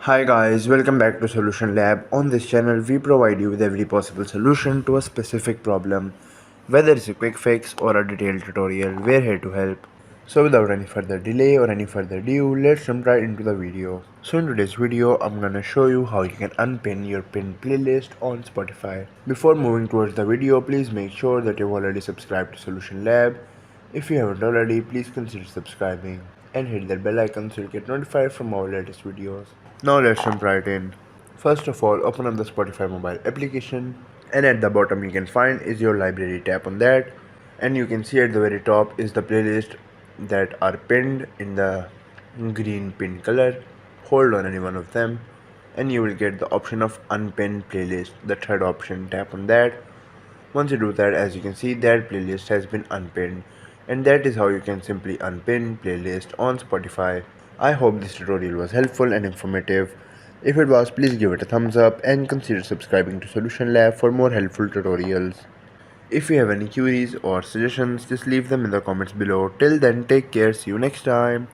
Hi guys, welcome back to Solution Lab. On this channel, we provide you with every possible solution to a specific problem. Whether it's a quick fix or a detailed tutorial, we're here to help. So without any further delay or any further ado, let's jump right into the video. So in today's video, I'm gonna show you how you can unpin your pinned playlist on Spotify. Before moving towards the video, please make sure that you've already subscribed to Solution Lab. If you haven't already, please consider subscribing and hit that bell icon so you get notified from our latest videos. Now let's jump right in. First of all, open up the Spotify mobile application, and at the bottom you can find is your library. Tap on that and you can see at the very top is the playlist that are pinned in the green pin color. Hold on any one of them and you will get the option of unpin playlist, the third option. Tap on that. Once you do that, as you can see, that playlist has been unpinned, and that is how you can simply unpin playlist on Spotify. I hope this tutorial was helpful and informative. If it was, please give it a thumbs up and consider subscribing to Solution Lab for more helpful tutorials. If you have any queries or suggestions, just leave them in the comments below. Till then, take care, see you next time.